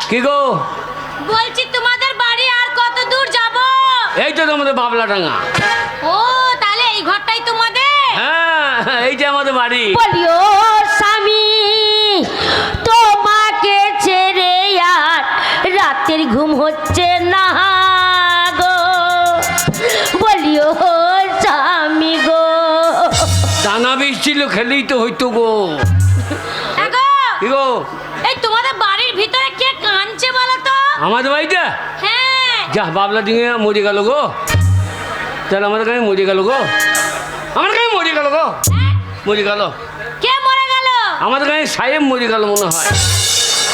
কি গো? বলছি তোমাদের বাড়ি আর কত দূর যাব? এই তো তোমাদের বাবলাডাঙ্গা। ও তাহলে এই ঘরটাই তোমাদের? হ্যাঁ, এইটা আমাদের বাড়ি। বলিও স্বামী তোমাকে ছেড়ে আর রাতের ঘুম হচ্ছে না গো, বলিও স্বামী গো। দানা বীজ ছিল, খেলেই তো হইতো গো। কি গো? এই তোমাদের বাড়ির ভিতরে কে কাঁদছে বলো তো? আমাদের বাড়িতে? হ্যাঁ। যা, বাবলা ডিঙে মরে গেল গো। তাহলে আমাদের কাছে মরে গেল গো। আমার কাছে মরে গেল গো। মরে গেল। কে মরে গেল? আমাদের কাছে সাহেব মরে গেল মনে হয়।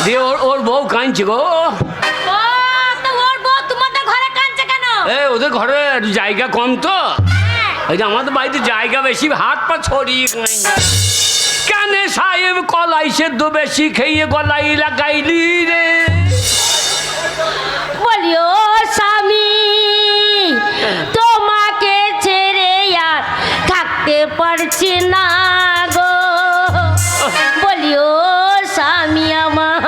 দিয়ে ওর বউ কাঁদছে গো। ও তো ওর বউ তোমাদের ঘরে কাঁদছে কেন? ওদের ঘরে জায়গা কম তো। এই যে আমাদের বাড়িতে জায়গা বেশি, হাত পা ছড়িয়ে কানে সাহেব কলাই সেদ্ধ বেশি খেয়ে গলাই লাগাইলি রে। বলিও স্বামী তোমাকে ছেড়ে আর থাকতে পারছি না গো, বলিও স্বামী আমার।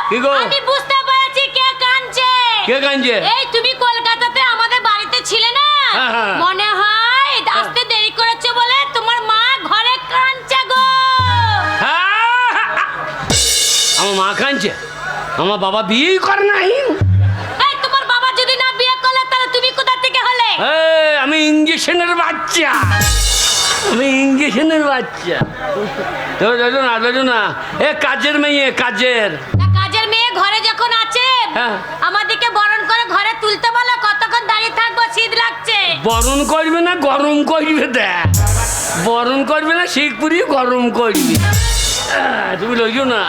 কি গো? আমি বুঝতে পেরেছি কে কাঁদছে। কে কাঁদছে? এই তুমি কলকাতাতে আমাদের বাড়িতে ছিলে না? হ্যাঁ। মনে হয় আসতে দেরি করেছে বলে তোমার মা ঘরে কাঁদছে গো। আমার মা কাঁদছে? আমার বাবা বিয়ে করে নাই। এই তোমার বাবা যদি না বিয়ে করলে তাহলে তুমি কোথা থেকে হলে? আমি ইঞ্জেকশনের বাচ্চা। আমি ইঞ্জেকশনের বাচ্চা। তো দাদু না, কাজের মেয়ে, কাজের। কাজের মেয়ে ঘরে যখন আছে হ্যাঁ। আমাদেরকে বরণ করে ঘরে তুলতে বলো, কতক্ষণ দাঁড়িয়ে থাকবো, শীত লাগছে। বরণ করবে না গরম করবে? দেখ, বরণ করবে না শিখপুরি গরম করবে। তুমি লইছো না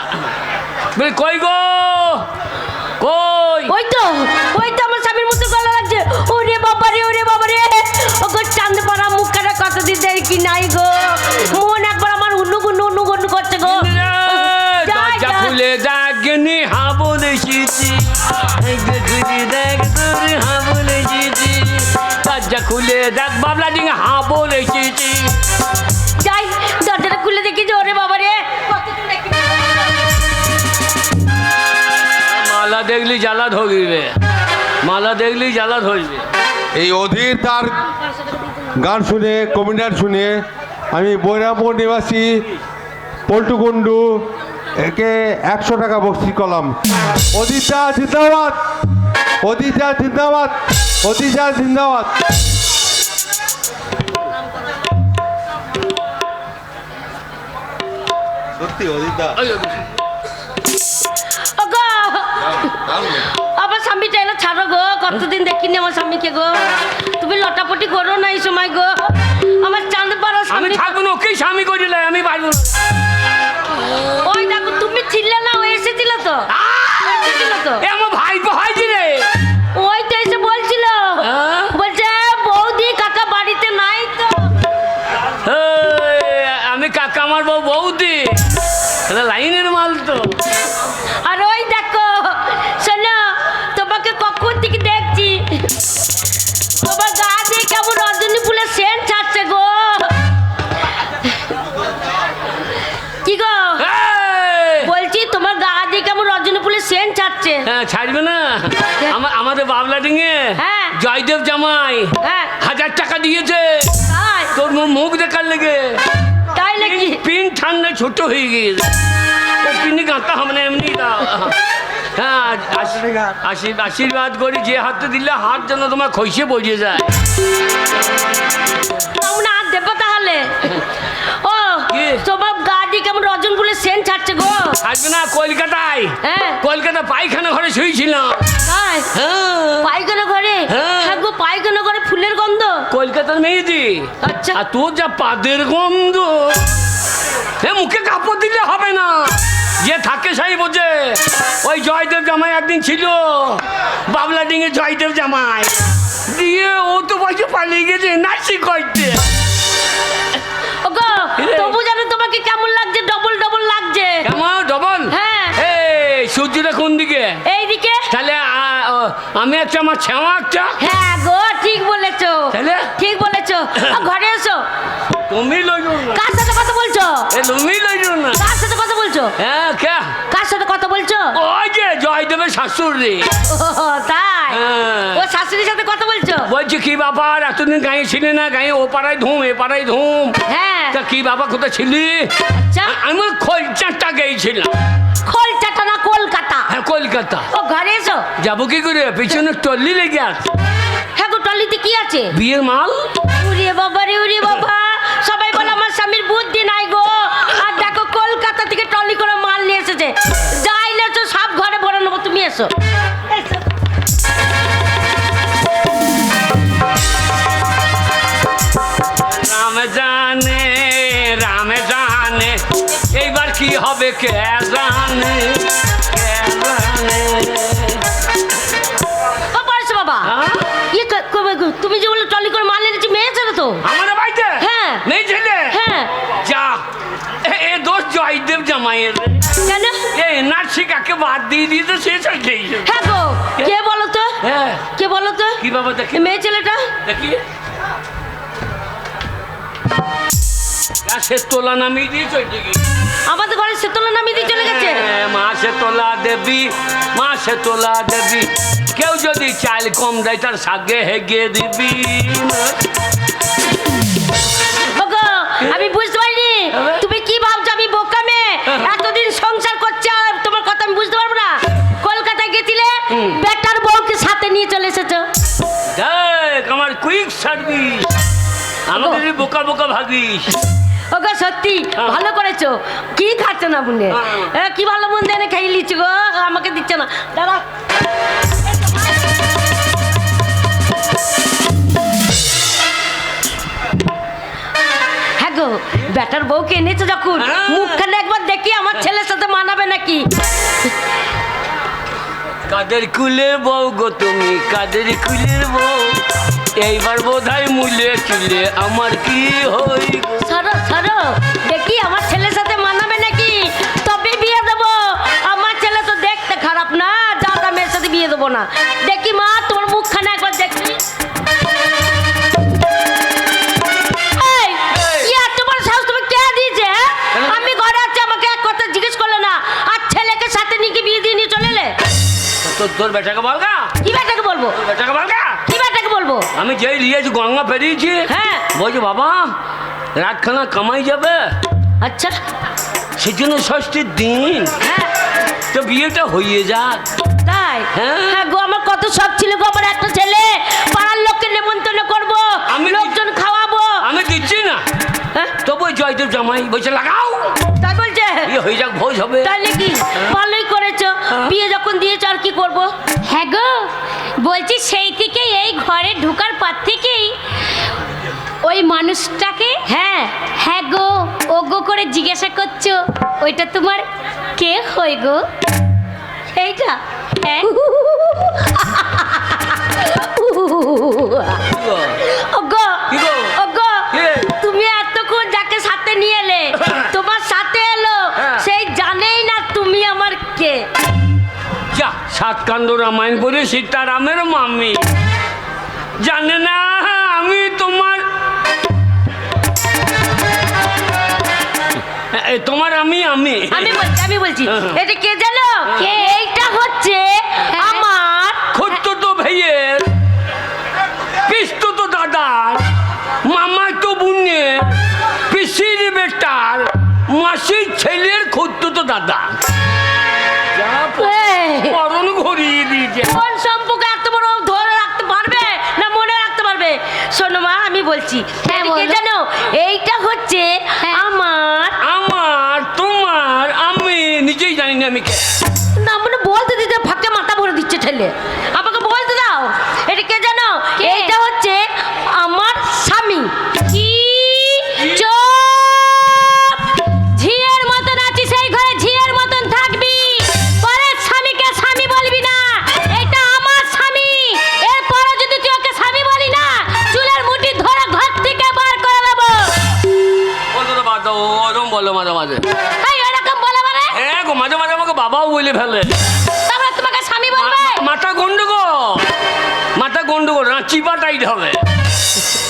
বলে কই গো, কই? ওই তো আমার স্বামীর মতো গলা লাগছে। ওরে বাবা রে, ওরে বাবা রে, ও গো চাঁদ পাড়া মুখটা কতদিন দেখি নাই গো। মন একবার আমার উন্নু করছে গো। দরজা খুলে দেখনি হা বলেছি, দেখ তোর হা বলেছি। দরজা খুলে দেখ বাবলা ডিঙে হা বলেছি। যাই দরজাটা খুলে দেখি যে ওরে বাবা রে, মালা দেখলি জ্বালা ধরবে, মালা দেখলি জ্বালা ধরবে। এই অধীর তার গান শুনে, কবিতার শুনে আমি বৈরামপুর নিবাসী পল্টুকুণ্ডু একে 100 টাকা বকশিস করলাম। অধীরদা জিন্দাবাদ, অধীরদা জিন্দাবাদ, অধীরদা জিন্দাবাদ। সত্যি অধীরদা আমার স্বামীটা এলো ছাড়ো গো, কতদিন দেখিনি আমার স্বামীকে গো। তুমি লটাপটি করো না এই সময় গো। আমার চাঁদ পাড়া আমি স্বামী। থাকবো না, ওকেই স্বামী করিলে আমি পারবো না। ওই দেখো তুমি ছিলে না, ও এসেছিল তো, এসেছিল তো। আমার ভাইপো হয়েছি রে। ওই তো এসে বলছিল, বলছে বৌদি কাকা বাড়িতে নাই তো। আমি কাকা, আমার বউ বৌদি, লাইনের মাল তো। আর ওই দেখো শোনো, তোমাকে কখন থেকে দেখছি, তোমার গা দিয়ে কেমন রজনী ফুলের সেন্ট ছাড়ছে গো। কি গো বলছি, তোমার গা দিয়ে কেমন রজনী ফুলের সেন্ট ছাড়ছে। হ্যাঁ, ছাড়বে না। আমাদের বাবলা ডিঙে হ্যাঁ। জয়দেব জামাই হ্যাঁ 1000 টাকা দিয়েছে তাই? তোর মুখ দেখার লেগে। তাই নাকি? পিন ঠান্ডা ছোট হয়ে গিয়েছে, ও পিনে গাঁথা হবে না, এমনি দাও। হ্যাঁ, আশীর্বাদ করি, যে হাতে দিলে হাত যেন তোমার খসে বসে যায়। কেমন হাত দেবো তাহলে? ও কি? তোমার গা দিয়ে কেমন রজন ফুলের সেন্ট ছাড়ছে গো। আসবে না কলকাতায়? হ্যাঁ। কলকাতা পায়খানা ঘরে শুয়েছিলাম। তাই? হ্যাঁ, পায়খানা ঘরে? হ্যাঁ। হ্যাঁ গো, পায়খানা ঘরে ফুলের গন্ধ। কলকাতার মেয়েদি। আচ্ছা। আর তোর যা পাদের গন্ধ, মুখে কাপড় দিলে হবে না। যে থাকে সেই বোঝে। ওই জয়দেব জামাই একদিন ছিল, বাবলা ডিঙে জয়দেব জামাই, দিয়ে ও তো বসে পালিয়ে গেছে নাচি করতে। ওগো তবু জানো তোমাকে কেমন লাগছে? ডবল ডবল লাগছে। কেমন ডবল? হ্যাঁ। এই সূর্যটা কোন দিকে? এইদিকে। তাহলে আমি একটা, আমার ছেঁয়া একটা। হ্যাঁ গো ঠিক বলেছো, তাহলে? ঠিক বলেছো। ঘরে এসো। তুমি লইল না। কার সাথে কথা বলছো? তুমি লইল না। কার সাথে কথা বলছো? হ্যাঁ, কে? কার সাথে কথা বলছো? ওই যে জয়দেবের শাশুড়ি। ও তাই? হ্যাঁ। ও শাশুড়ির সাথে কথা বলছো? বলছি কি ব্যাপার, এতদিন গাঁয়ে ছিলে না, গাঁয়ে ও পাড়ায় ধুম এ পাড়ায় ধুম, হ্যাঁ। তা কি বাবা কোথায় ছিলি? আচ্ছা। আমি খোলচাটা গেছিলাম। কলকাতা না কলকাতা? হ্যাঁ কলকাতা। ও ঘরে এসো। যাবো কি করে, পিছনে টল্লি লেগে আছে। হ্যাঁ গো, টলিতে কি আছে? বিয়ের মাল। উরে বাবা রে, উরে বাবা, সবাই বলে আমার স্বামীর বুদ্ধি নাই গো। আর দেখো কলকাতা থেকে টলি করে মাল নিয়ে এসেছে। যাই না তো সব ঘরে ভরে নেবো, তুমি এসো। এসো। রাম জানে, রাম জানে, এইবার কি হবে কে জানে, কে জানে। ও পরেশ বাবা, হ্যাঁ? তুমি যে বলে টলি করে মাল এনেছি, মেয়ে ছেলে তো? আমার বাড়িতে হ্যাঁ। নেই ছেলে? হ্যাঁ। যা, এ দোষ জয়দেব জামাইয়ের। কেন? এ নার্সি কাকে বাদ দিয়ে দিতে শেষ হয়ে গেছে। হ্যাঁ গো, কে বলো তো? হ্যাঁ কে বলো তো? কি বাবা দেখি, মেয়ে ছেলেটা? দেখি সে তোলা নামিয়ে দিয়ে চলছে কি? আমাদের ঘরে সেতলা নামিয়ে দিয়ে চলে গেছে। হ্যাঁ, মা সে তোলা দেবী, মা সে তোলা দেবী, কেউ যদি চাল কম দেয় তার সাগে হেগে দিবি। ওগো, আমি বুঝতে পারিনি তুমি কি ভাবছো আমি বোকা মেয়ে। এতদিন সংসার করছি আর তোমার কথা আমি বুঝতে পারবো না। কলকাতায় গেছিলে, বেটার বউকে সাথে নিয়ে চলে এসেছো। দেখ আমার কুইক সার্ভিস, আমাদের এই বোকা বোকা ভাগিস। ওগো সত্যি ভালো করেছো। কি খাচ্ছ না বুনে? কি ভালো মন দেনে খাই লিচু গো, আমাকে দিচ্ছে না। দাঁড়া। হ্যাঁ গো, বেটার বউকে এনেছো যখন, হ্যাঁ। মুখখানে একবার দেখি আমার ছেলের সাথে মানাবে নাকি। কাদের কুলের বউ গো তুমি, কাদের কুলের বউ, এইবার বোধহয় মুলে চুলে আমার কি হই। সরো সরো, দেখি আমার ছেলের সাথে মানাবে নাকি, তবে বিয়ে দেবো। আমার ছেলে তো দেখতে খারাপ না, যা তা মেয়ের সাথে বিয়ে দেবো না। দেখি মা, তোমার মুখখানে একবার দেখি। এই, কি এত বড় সাহস তুমি কে দিয়েছে? হ্যাঁ? আমি ঘরে আছি, আমাকে এক কথা জিজ্ঞেস করলে না, আর ছেলেকে সাথে নিয়ে বিয়ে দিয়ে নিয়ে চলে এলে। তোর বেটাকে বলগা, কি বেটাকে বলবো? তোর বেটাকে বলগা। কি বেটাকে বলবো? আমি যেই লিয়েছি গঙ্গা পেরিয়েছি, হ্যাঁ। বলছি বাবা রাতখানা কামাই যাবে, আচ্ছা। সেজন্য ষষ্ঠীর দিন হ্যাঁ তো বিয়েটা হয়ে যাক। তাই? হ্যাঁ। হ্যাঁ গো, আমার কত শখ ছিল গো, আমার একটা ছেলে, পাড়ার লোককে নেমন্তন্ন করবো, আমি লোকজন খাওয়াবো। আমি দিচ্ছি না, হ্যাঁ? তবু ওই জয়দেব জামাই বলছে লাগাও, তাই বলছে? বিয়ে হয়ে যাক, ভোজ হবে। তাহলে কি ভালোই করেছো, বিয়ে যখন দিয়েছো আর কি করবো। হ্যাঁ গো, বলছি সেই থেকে এই ঘরে ঢোকার পর থেকেই ওই মানুষটাকে হ্যাঁ। হ্যাঁ গো ও গো করে জিজ্ঞাসা করছো, ওইটা তোমার কে হয় গো? এইটা হ্যাঁ। ওগো, কি গো? ওগো, কে? তুমি এতক্ষণ যাকে সাথে নিয়ে এলে, তোমার সাথে এলো, হ্যাঁ। সেই জানেই না তুমি আমার কে। যা, সাত কাণ্ড রামায়ণ পড়ে সীতারামের মামি জানে না আমি তোমার, তোমার আমি আমি আমি বলছি হ্যাঁ। এটা কে জানো? কে? এইটা হচ্ছে হ্যাঁ। আমার খুঁজতো তো ভাইয়ের, পিসতো তো দাদার, মামা তো বোনের, পিসির বেটার, মাসির ছেলের খুঁজতো তো দাদা। যা এই, পরন ঘুরিয়ে দিয়েছে। কোন সম্পর্ক এত বড় ধরে রাখতে পারবে না মনে রাখতে পারবে? শোনো মা, আমি বলছি হ্যাঁ, এটা কে বলো। জানো? এইটা হচ্ছে হ্যাঁ। আমার, আমার তোমার আমি নিজেই জানি না আমি কে। না মানে বলতে দিতে ফাঁকে মাথা ভরে দিচ্ছে ছেলে, আমাকে বলতে দাও। এটা কে জানো? কে? এইটা হচ্ছে আমার স্বামী। কি? চুপ! ঝিয়ের মতন আছিস সেই ঘরে, ঝিয়ের মতন থাকবি, পরের স্বামীকে স্বামী বলবি না। এটা আমার স্বামী, এরপরও যদি তুই ওকে স্বামী বলি না, চুলের মুঠি ধরে ঘর থেকে বার করে দেবো। ওরম বলো মাঝে মাঝে। এই এরকম বলে মানে? হ্যাঁ গো, মাঝে মাঝে আমাকে বাবাও বলে ফেলে। তারপরে তোমাকে স্বামী বলবে? মাথা গন্ডগোল, মাথা গন্ডগোল, না চিপা টাইট হবে।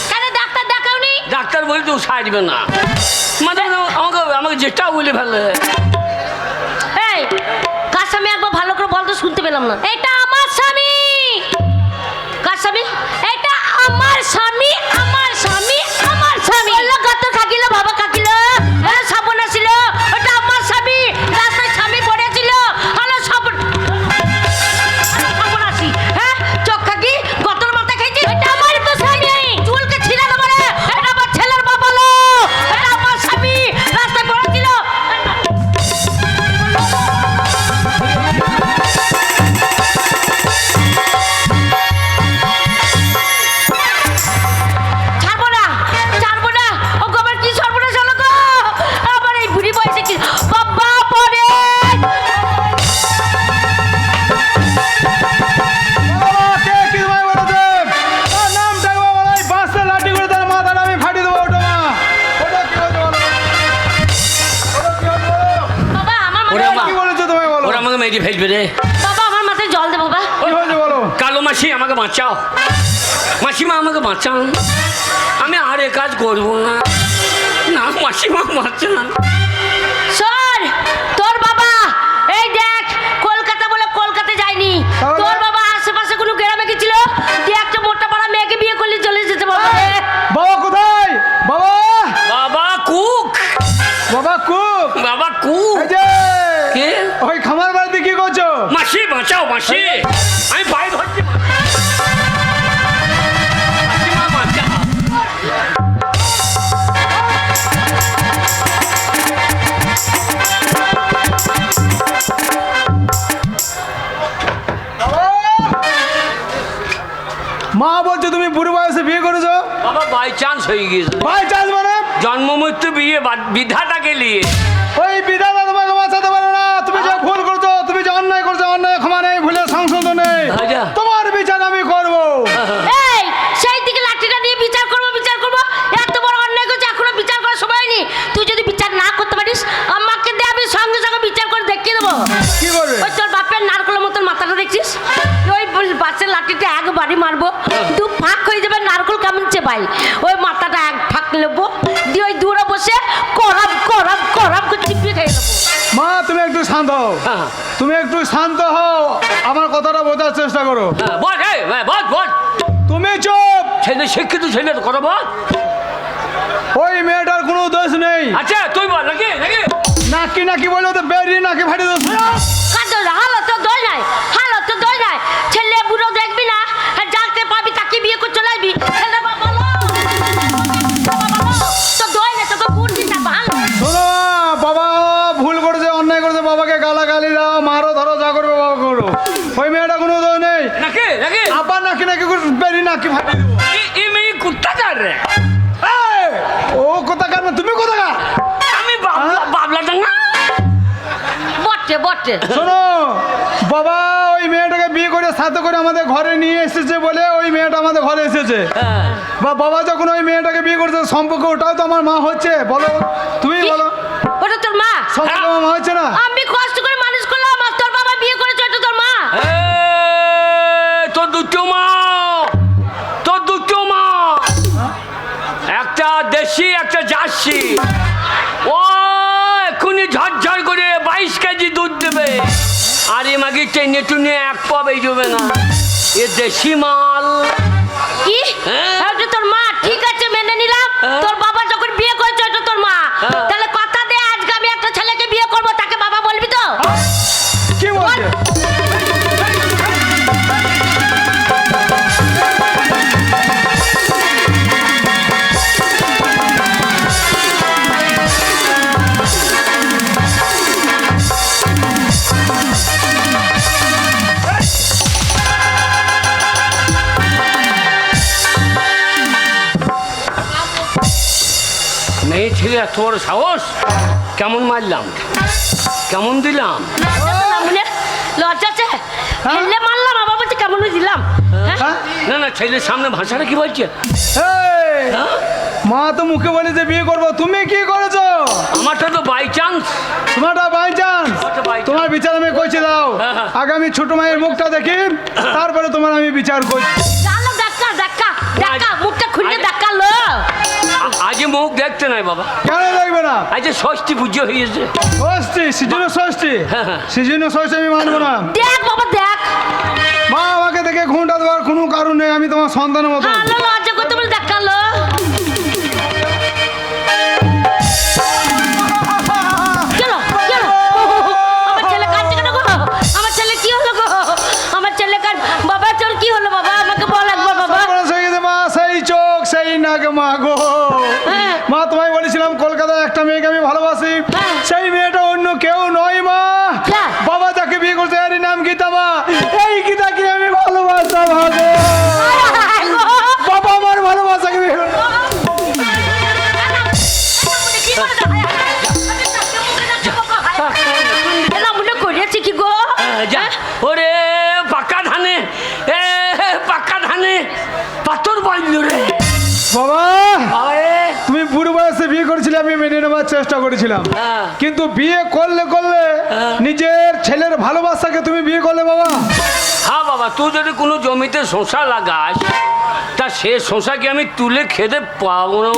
কেন ডাক্তার দেখাওনি? ডাক্তার বলে তো সারবে না, মাঝে মাঝে আমাকে আমাকে যেটা বলে ফেলে। এই, কার স্বামী শুনতে পেলাম না। এটা আমার স্বামী। কার স্বামী? এটা আমার স্বামী, আমার স্বামী, আমার স্বামী। বললো কত কাকিল বাবা কাকিল সাবনা ছিল, ওটা আমার স্বামী। রাস্তায় স্বামী পড়েছিল। হ্যালো সাবনাসি, হ্যাঁ চোখ কাকি গতর মাথা খাইছি। এটা আমার তো স্বামী। চুলকে ছিঁড়ে দেবো রে। এটা আমার ছেলের বাবা লো, এটা আমার স্বামী। রাস্তায় পড়েছিল। ছাড়বো না, ছাড়বো না। ও গো, আমার কি সর্বনাশ হলো গো। আমার এই বুড়ি বয়সে কি বাবা পড়ে। কে কি তোমায় বলেছে? তার নামটা একবার বলো, এই বাঁশটা লাঠি করে তার মাথাটা আমি ফাটিয়ে দেবো। ওটা মা, ওটা কি হয়েছে বলো? ওটা কি হয়েছে বলো? বাবা আমার ওরে মাথায়, মা, কি বলেছে তোমায় বলো? ওরা আমাকে মেরে ফেলবে রে। বাবা আমার মাথায় জল দে বাবা। কি হয়েছে বলো? কালো মাসি আমাকে বাঁচাও, মাসিমা আমাকে বাঁচান, আমি আর এ কাজ করবো না। না মাসিমা বাঁচান। শোন, তোর বাবা এই দেখ কলকাতা বলে কলকাতা যায়নি। তাহলে? তোর বাবা আশেপাশে কোনো গ্রামে গেছিল, দিয়ে একটা মোটা পাড়া মেয়েকে বিয়ে করলে চলে যেতে বাবা। বাবা কোথায়? বাবা, বাবা কুক, বাবা কুক। বাবা কুক। এই যে কে? ওই খামার বাড়িতে কি করছো? মাসি বাঁচাও মাসি, আমি পায়ে ধরছি। মাসিমা বাঁচাও। মা বলছে তুমি বুড়ো বয়সে বিয়ে করেছো। বাবা বাই চান্স হয়ে গিয়েছে, বাই চান্স মানে? জন্ম মৃত্যু বিয়ে বিধাতাকে নিয়ে। ওই বিধাতা তোমাকে বাঁচাতে পারে না। তুমি যে ভুল করছো, তুমি যে অন্যায় করছো, অন্যায় ক্ষমা নেই, ভুলের সংশোধন নেই। আচ্ছা। তোমার বিচার আমি করবো। এই সেই দিকে লাঠিটা নিয়ে বিচার করবো, বিচার করবো। এত বড় অন্যায় করছে, এখনো বিচার করার সময় নেই। তুই যদি বিচার না করতে পারিস আমাকে দে, আমি সঙ্গে সঙ্গে বিচার করে দেখিয়ে দেবো। কি করবে? ওই তোর বাপের নারকলের মতন মাথাটা দেখছিস, ওই বাচ্চার লাঠিটা একবারই মারবো, দু ফাঁক হয়ে যাবে। নারকল কেমন চেপাই, ওই মাথাটা এক ফাঁক নেবো, দিয়ে ওই দূরে বসে করাব করাব করাব করে চিপিয়ে খেয়ে নেবো। মা তুমি একটু শান্ত হও, হ্যাঁ। তুমি একটু শান্ত হও, আমার কথাটা বোঝার চেষ্টা করো। হ্যাঁ, বল এই, বল বল। তুমি চুপ। ছেলে শিক্ষিত ছেলে, কথা বল। ওই মেয়েটার কোনো দোষ নেই। আচ্ছা তুই বল নাকি নাকি। নাকি নাকি বলে তো বেরিয়ে নাকি ফাটিয়ে দোষ। কাঁদো না, হালো তো দোষ নাই, হালো তো দোষ নাই। ছেলে বুড়ো দেখবি না, আর যাকে পাবি তাকে বিয়ে করে চলে আসবি। ছেলে বাবা বলো, তো দোষ নেই, তোকে বুদ্ধি না ভালো। শোনো, বাবা ভুল করেছে, অন্যায় করেছে, বাবাকে গালাগালি দাও, মারো ধরো, যা করবে বাবা করো। ওই মেয়েটা কোনো দোষ নেই। নাকি নাকি। আবার নাকি নাকি করে বেরিয়ে নাকি ফাটিয়ে দেবো। এই মেয়ে কুত্তা চার রে। এই, ও কোথাকার না, তুমি কোথাকার? আমি বাবলা ডাঙ্গা। বটে বটে। শোনো, বাবা ওই মেয়েটাকে বিয়ে করে সাথে করে আমাদের ঘরে নিয়ে এসেছে বলে ওই মেয়েটা আমাদের ঘরে এসেছে। বা বাবা যখন ওই মেয়েটাকে বিয়ে করেছে, সম্পর্ক ওটাও তো আমার মা হচ্ছে। বলো, তুমি বলো, ওটা তোর মা? সম্পর্ক আমার মা হচ্ছে না? আমি কষ্ট করে মানুষ করলাম, আর তোর বাবা বিয়ে করেছে, ওটা তোর মা? তোর দুটো মা, তোর দুটো মা, একটা দেশি একটা জার্সি। ও এক্ষুনি ঝরঝর করে 22 কেজি দুধ দেবে, আর এ মাকে টেনে টুনে এক পা বেরোবে না। এ দেশি মাল। কি? হ্যাঁ। ওটা তোর মা? ঠিক আছে, মেনে নিলাম। হ্যাঁ। তোর বাবা যখন বিয়ে করেছে, ওটা তোর মা। হ্যাঁ। তাহলে কথা দে, আজকে আমি একটা ছেলেকে বিয়ে করবো, তাকে বাবা বলবি তো? কি বলছে? মেয়ে ছেলে এত বড় সাহস, কেমন মারলাম, কেমন দিলাম। লজ্জা আছে? হ্যাঁ? এলে মারলাম, আবার বলছে কেমন দিলাম। হ্যাঁ? হ্যাঁ? না না, ছেলের সামনে ভাষাটা কি বলছে? এই, মা তো মুখে বলে যে বিয়ে করবো, তুমি কি করেছো? আমারটা তো বাই চান্স। তোমারটা বাই চান্স। আমারটা by chance। তোমার বিচার আমি করছি, দাও হ্যাঁ। আগামী ছোট মায়ের মুখটা দেখি, তারপরে তোমার আমি বিচার করছি। চলো, দেখা দেখা দেখা, মুখটা খুললে দেখা লো। আজ মুখ দেখতে নাই বাবা, কেন দেখবে না? আজ ষষ্ঠী পুজো হয়েছে। ষষ্ঠী, সিজনে ষষ্ঠী, হ্যাঁ। সিজনে ষষ্ঠী আমি মানবো না। দেখ বাবা দেখ, মা আমাকে দেখে ঘুমটা দেওয়ার কোনো কারণ নেই, আমি তোমার সন্তানের মতো। আলো লজ্জা করতে বলে দেখালো। চলো চলো, আমার ছেলে কাঁদছে কেন গো? আমার ছেলে কি হলো গো? আমার ছেলে কাঁদ, বাবা তোর কি হলো বাবা? আমাকে বল একবার বাবা। মা সেই চোখ সেই নাক মা গো। হ্যাঁ। মা তোমায় বলেছিলাম কলকাতায় একটা মেয়েকে আমি ভালোবাসি, হ্যাঁ। সেই মেয়েটা অন্য কেউ নয় মা। হ্যাঁ। বাবা যাকে বিয়ে করছে এর নাম গীতা মা, এই গীতাকে আমি ভালোবাসতাম গো। বাবা আমার ভালোবাসাকে বিয়ে করছে। করেছি কি গো? যা ওরে পাকা ধানে, এ পাকা ধানে পাথর বাঁধল রে বাবা বাবা রে। তুমি বুড়ো বয়সে বিয়ে করেছিলে, আমি মেনে নেবার চেষ্টা করেছিলাম, হ্যাঁ। কিন্তু বিয়ে করলে নিজের ছেলের ভালোবাসাকে তুমি বিয়ে করলে বাবা। হ্যাঁ বাবা, তুই যদি কোনো জমিতে শশা লাগাস তা সে শশাকে আমি তুলে খেতে পাবো না।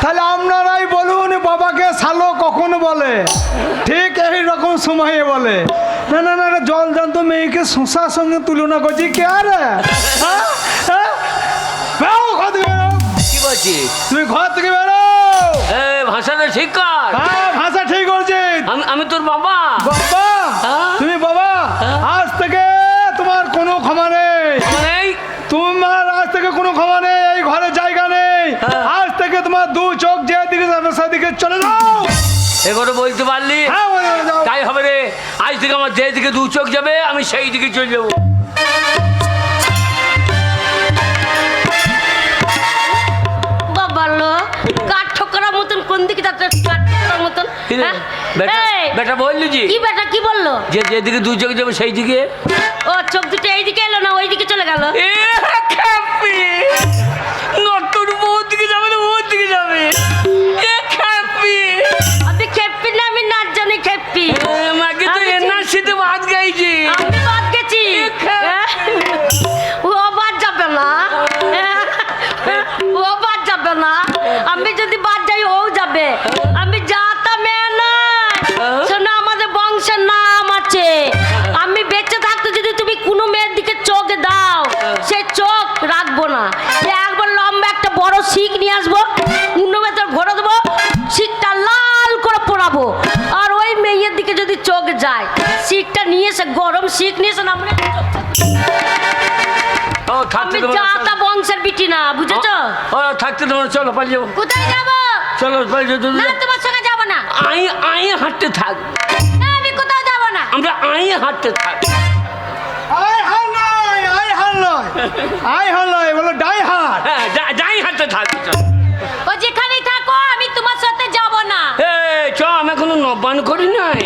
তাহলে আপনারাই বলুন বাবাকে শালো কখন বলে? ঠিক এই রকম সময়ে বলে। না না না, জল জান্ত মেয়েকে শশার সঙ্গে তুলনা করছি কে? আরে হ্যাঁ? হ্যাঁ? বেরো ঘর থেকে বেরো। কি বলছিস? তুমি ঘর থেকে বেরো। ভাষাটা ঠিক কর। হ্যাঁ ভাষা ঠিক করছি। আমি তোর বাবা। বাবা হ্যাঁ? তুমি বাবা, আজ থেকে তোমার কোনো ক্ষমা নেই। মানে তোমার আজ থেকে কোনো ক্ষমা নেই, এই ঘরে জায়গা নেই। হ্যাঁ। আজ থেকে তোমার দু চোখ যেদিকে যাবে সেদিকে চলে যাও। এগুলো বলতে পারলি? হ্যাঁ বলে যাও। তাই হবে রে, আজ থেকে আমার যেদিকে দু চোখ যাবে আমি সেই দিকে চলে যাবো। বাবা লো, কাঠ ঠোকরার মতন কোন দিকে যাচ্ছে? কাঠ ঠোকরার মতন। কি রে? হ্যাঁ? বেটা এই, বেটা বললি জি কি বেটা কি বললো? যে যেদিকে দু চোখ যাবে সেই দিকে। ও চোখ দুটো এইদিকে এলো না ওইদিকে চলে গেল? এ খেপি, নতুন বউর দিকে যাবে না ওর দিকে যাবে। এ খেপি, আমি খেপি না, আমি নাচ জানি খেপি। মাকে তো আমি এনআরসিতে বাদ গাইছি। আমি বাদ গেছি। হ্যাঁ? ও বাদ যাবে না, ও বাদ যাবে না। আমি যদি বাদ যাই ও যাবে। আমি যাতা মেয়ে নয়, শোনো আমাদের বংশের নাম আছে। আমি বেঁচে থাকতে যদি তুমি কোনো মেয়ের দিকে চোখ দাও, সে চোখ রাখবো না। একবার লম্বা একটা বড় শিক নিয়ে আসবো, উন্ন ভেতর ভরে দেবো, শিকটা লাল করে পোড়াবো। আর ওই মেয়ের দিকে যদি চোখ যায়, শিকটা নিয়ে এসে গরম শিক নিয়ে এসে আমরা ও থাকতে আমি দেবো না, জাতা বংশের বিটি না, বুঝেছো? ও থাকতে দেবো না, চলো পালিয়ে যাবো। কোথায় যাবো? চলো পালিয়ে যাবো। না তোমার সঙ্গে যাবো না। আই আই হাঁটতে থাক, না, আমি কোথাও যাবো না। আমরা আই হাঁটতে থাক। আই হাল নয়, আই হাল নয়, আই হাল নয়, বলো ডাই হাল। হ্যাঁ যাই হাঁটতে থাক। ও যেখানেই থাকো আমি তোমার সাথে যাবো না। চ আমি এখনো নবান করি নাই।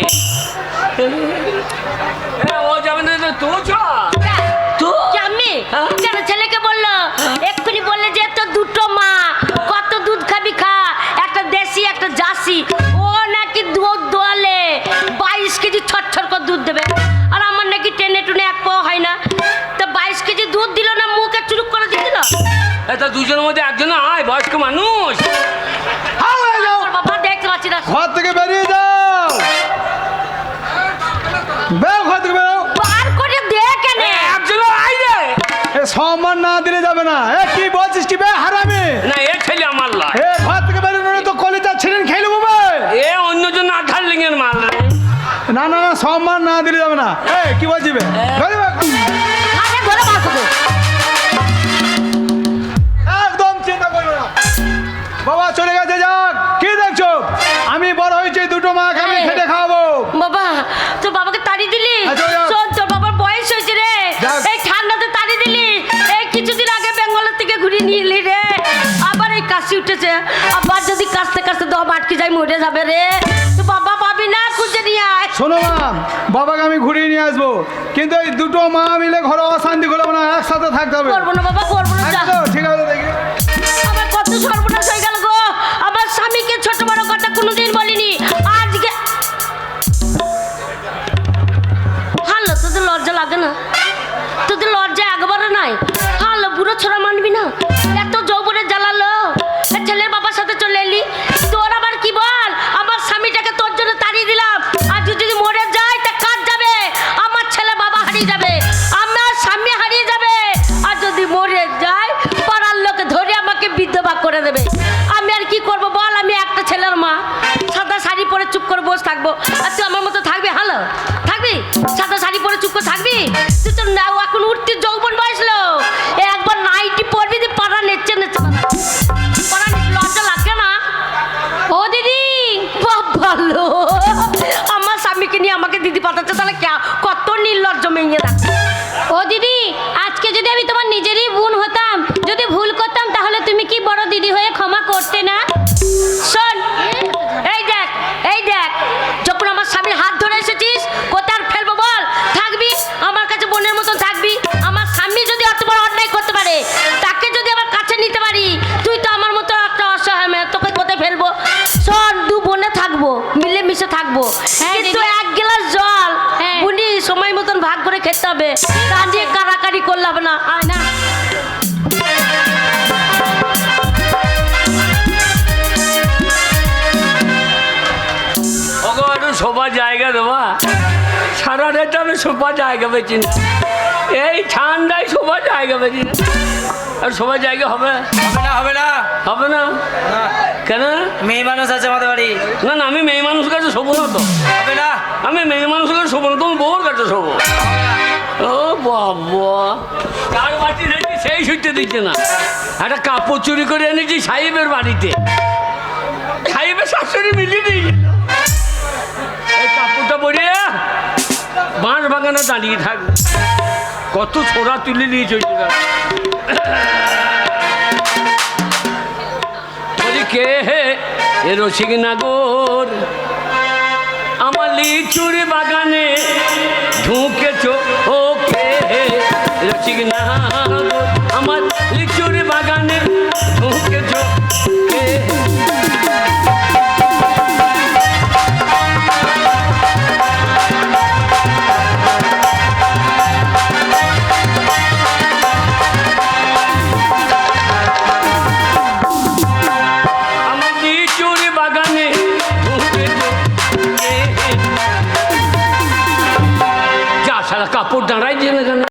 ও যাবে না, তো চ তো। কি আমি? হ্যাঁ? কেন ছেলেকে বললো? এক্ষুনি বললে যে তোর দুটো মা, কত দুধ খাবি খা, একটা দেশি একটা জার্সি। ও নাকি দুধ দোয়ালে 22 কেজি ছটছট করে দুধ দেবে, আর আমার নাকি টেনে টুনে এক পাও হয় না। তো 22 কেজি দুধ দিল না, মুখে চুরুক করে দিয়ে দিল। এটা দুজনের মধ্যে একজন আয়, বয়স্ক মানুষ। ওর বাবা দেখতে পাচ্ছি না। ঘর থেকে বেরিয়ে যাও, বেরো ঘর থেকে বেরো। বার করে দে কেন? একজন আয় রে। এ সম্মান না দিলে যাবে না। এ কি বলছিস কি বে হারামি? না এ ছেলে আমার লাই, এ ঘর থেকে বেরোনো তো কলিজা ছিলেন খেয়ে নেবো বে। এ অন্যজন আধার লিঙ্গের মাল রে। না না না, সম্মান না দিলে যাবে না। এ কি বলছি বে? বেরো বে। আরে ধরে বার করবো। একদম চিন্তা করবে না। বাবা চলে গেছে, যাক। কি দেখছো? আমি বড় হয়েছি, দুটো মাকে আমি খেটে খাওয়াবো। বাবা তোর বাবাকে তাড়ি দিলি? আচ্ছা, যাও। শোন, তোর বাবার বয়স হয়েছে রে। যাক। এই ঠান্ডাতে তাড়ি দিলি, এই কিছুদিন আগে বেঙ্গলের থেকে ঘুরে নিয়ে এলি রে। আবার এই কাশি উঠেছে, আবার যদি কাশতে কাশতে দম আটকে যাই মরে যাবে রে। তো বাবা পাবি না, খুঁজে নিয়ে আয়। শোনো মা, বাবাকে আমি ঘুরিয়ে নিয়ে আসবো, কিন্তু এই দুটো মা মিলে ঘরে অশান্তি করবো না, একসাথে থাকতে হবে। করবো না বাবা, করবো না, যা। একদম, ঠিক আছে দেখি। আমার কত সর্বনাশ হয়ে গেল গো। আমার স্বামীকে ছোট বড় কথা কোনোদিন বলিনি, আজকে। হাল্লো, তোদের লজ্জা লাগে না? তোদের লজ্জা একবারও নাই? ছেলের বাবার সাথে চলে এলি, তোর আবার কি বল? আমার স্বামীটাকে তোর জন্য তাড়িয়ে দিলাম, আর তুই যদি মরে যায় তা কাজ যাবে, আমার ছেলে বাবা হারিয়ে যাবে, আমার স্বামী হারিয়ে যাবে, আর যদি মরে যায় পাড়ার লোকে ধরে আমাকে বিধবা করে দেবে। আমি আর কি করব বল? আমি একটা ছেলের মা, সাদা শাড়ি পরে চুপ করে বসে থাকবো, আর তুই আমার মতো থাকবি? হ্যালো, থাকবি? সাদা শাড়ি পরে চুপ করে থাকবি? তুই তো না, এখন উঠতে যৌবন বয়সলো, একবার নাইটি পরবি, তুই পাড়া নেচে নেচে পাড়া লজ্জা লাগে না? ও দিদি, বাহ, ভালো, আমার স্বামীকে নিয়ে আমাকে দিদি পাঠাচ্ছে, তাহলে কত নির্লজ্জ মেয়ে দেখ। ও দিদি, আজকে যদি আমি তোমার নিজেরই বোন হতাম, যদি ভুল করতাম, তাহলে তুমি কি বড় দিদি হয়ে ক্ষমা করতে না? শোন, এই দেখ, এই দেখ, যখন আমার স্বামীর হাত ধরে এসেছিস, কোথায় আর ফেলবো বল? থাকবি আমার কাছে, বোনের মতন থাকবি। আমার স্বামী যদি অত বড় অন্যায় করতে পারে, তাকে যদি আমার কাছে নিতে পারি, তুই তো আমার মতো একটা অসহায় মেয়ে, তোকে কোথায় ফেলবো? শোন, দু বোনে থাকবো, মিলেমিশে থাকবো, হ্যাঁ, কিন্তু দিদি। এক গ্লাস জল হ্যাঁ। বুনি সময় মতন ভাগ করে খেতে হবে, তা দিয়ে কারাকারি করলে হবে না। আয় না, ওকে একটু শোবার জায়গা দেওয়া, সারা রাত আমি শোবার জায়গা পেয়েছি না, এই ঠান্ডায় শোবার জায়গা পেয়েছি না। আর শোবার জায়গা হবে? হবে না, হবে না, হবে না না। কেন? মেয়ে মানুষ আছে আমাদের বাড়ি, না না, আমি মেয়ে মানুষ কাছে শোবো না তো, হবে না। আমি মেয়ে মানুষের কাছে শোবো না, তুমি বউর কাছে শোবো। ও বাবা, কার বাড়ি রেখে সেই শুইতে দিচ্ছে না। একটা কাপড় চুরি করে এনেছি সাহেবের বাড়িতে, সাহেবের শাশুড়ি মিলিয়ে দিয়েছিল। এই কাপড়টা পরিয়ে বাঁশ বাগানে দাঁড়িয়ে থাকবে, কত ছোড়া তুলে নিয়ে চলছে। বলি কে হে এ রসিক নাগর, আমার লিচুর বাগানে ঢুকেছ, ও কে হে রসিক নাগর, আমার লিচুর বাগানে ঢুকেছ কে? আমার লিচুর বাগানে ঢুকেছ কে? যা সারা কাপড় দাঁড়াই যে না।